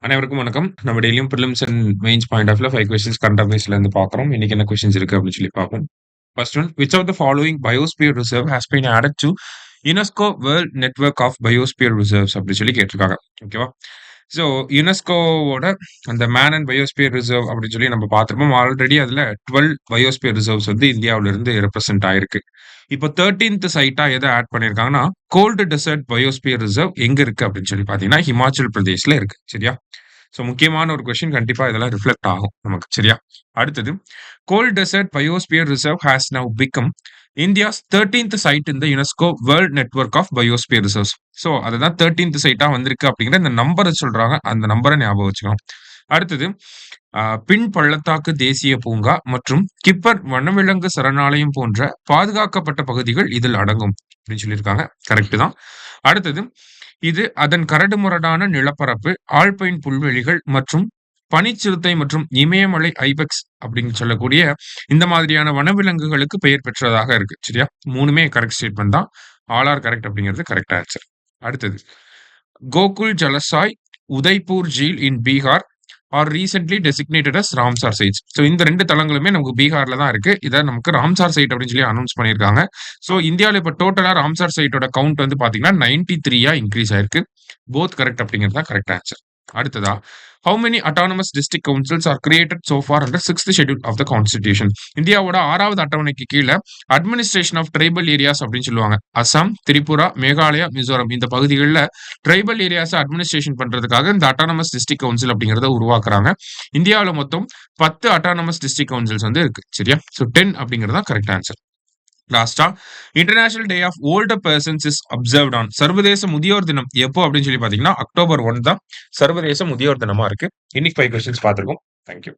அனைவருக்கும் வணக்கம். நம்ம டெய்லியும் prelims and mains point of வியூல 5 கொஸ்டின்ஸ் கரண்ட் அஃபேர்ஸ்ல இருந்து பார்க்குறோம். இன்னைக்கு என்ன கொஸ்டின்ஸ் இருக்கு அப்படின்னு சொல்லி பார்ப்போம். First one, which of the following biosphere reserve has been added to UNESCO world network of biosphere reserves அப்படின்னு சொல்லி கேட்டிருக்காங்க. ஓகேவா? ஸோ யுனெஸ்கோவோட அந்த மேன் அண்ட் பயோஸ்பியர் ரிசர்வ் அப்படின்னு சொல்லி நம்ம பார்த்திருப்போம். ஆல்ரெடி அதுல 12 பயோஸ்பியர் ரிசர்வ்ஸ் வந்து இந்தியாவுல இருந்து ரெப்ரசென்ட் ஆயிருக்கு. இப்போ 13th சைட்டா எத ஆட் பண்ணியிருக்காங்கன்னா, கோல்டு டெசர்ட் பயோஸ்பியர் ரிசர்வ் எங்க இருக்கு அப்படின்னு சொல்லி பார்த்தீங்கன்னா, ஹிமாச்சல் பிரதேஷ்ல இருக்கு. சரியா? ஸோ முக்கியமான ஒரு கொஸ்டின், கண்டிப்பா இதெல்லாம் ரிஃப்ளெக்ட் ஆகும் நமக்கு. சரியா? அடுத்தது, cold desert biosphere reserve has now become India's 13th site in the UNESCO world network of biosphere reserves. So அதுதான் 13th சைட்டா வந்திருக்கு அப்படிங்கிற இந்த நம்பரை சொல்றாங்க. அந்த நம்பரை ஞாபகம் வச்சுக்கணும். அடுத்தது, பின் பள்ளத்தாக்கு தேசிய பூங்கா மற்றும் கிப்பர் வனவிலங்கு சரணாலயம் போன்ற பாதுகாக்கப்பட்ட பகுதிகள் இதில் அடங்கும் அப்படின்னு சொல்லியிருக்காங்க. கரெக்ட் தான். அடுத்தது, இது அதன் கரடுமுரடான நிலப்பரப்பு, ஆல்பைன் புல்வெளிகள் மற்றும் பனிச்சிறுத்தை மற்றும் இமயமலை ஐபெக்ஸ் அப்படின்னு சொல்லக்கூடிய இந்த மாதிரியான வனவிலங்குகளுக்கு பெயர் பெற்றதாக இருக்கு. சரியா? மூணுமே கரெக்ட் ஸ்டேட்மெண்ட் தான். ஆல் ஆர் கரெக்ட் அப்படிங்கிறது கரெக்ட் ஆன்சர். அடுத்தது, Gokul Jalashay Udaipur Jheel in Bihar are recently designated as Ramsar sites. So இந்த 2 தலங்களுமே நமக்கு பீகார்ல தான் இருக்கு. இதை நமக்கு ராம்சார் சைட் அப்படின்னு சொல்லி அனௌன்ஸ் பண்ணியிருக்காங்க. ஸோ இந்தியாவில் இப்போ டோட்டலா ராம்சார் சைட்டோட கவுண்ட் வந்து பாத்தீங்கன்னா 93 இன்க்ரீஸ் ஆயிருக்கு. போத் கரெக்ட் அப்படிங்கிறது தான் கரெக்ட் ஆன்சர். அடுத்ததா, how many autonomous district councils are created so far under 6th schedule of the constitution? இந்தியாவோட 6வது அட்டவணைக்கு கீழே அட்மினிஸ்ட்ரேஷன் ஆஃப் ட்ரைபல் ஏரியாஸ் அப்படின்னு சொல்லுவாங்க. அசாம், திரிபுரா, மேகாலயா, மிசோரம் இந்த பகுதிகளில் ட்ரைபல் ஏரியாஸ் அட்மினிஸ்ட்ரேஷன் பண்றதுக்காக இந்த அட்டானமஸ் டிஸ்ட்ரிக்ட் கவுன்சில் அப்படிங்கறத உருவாக்குறாங்க. இந்தியாவில் மொத்தம் 10 அட்டானமஸ் டிஸ்ட்ரிக்ட் கவுன்சில்ஸ் வந்து இருக்கு. சரியா? ஸோ 10 அப்படிங்கிறது தான் கரெக்ட் ஆன்சர். லாஸ்டா, international day of older persons is observed on. சர்வதேச முதியோர் தினம் எப்போ அப்படின்னு சொல்லி பாத்தீங்கன்னா, அக்டோபர் 1 தான் சர்வதேச முதியோர் தினமா இருக்கு. இன்னைக்கு 5 கொஸ்டின்ஸ் பார்த்திருக்கோம். தேங்க்யூ.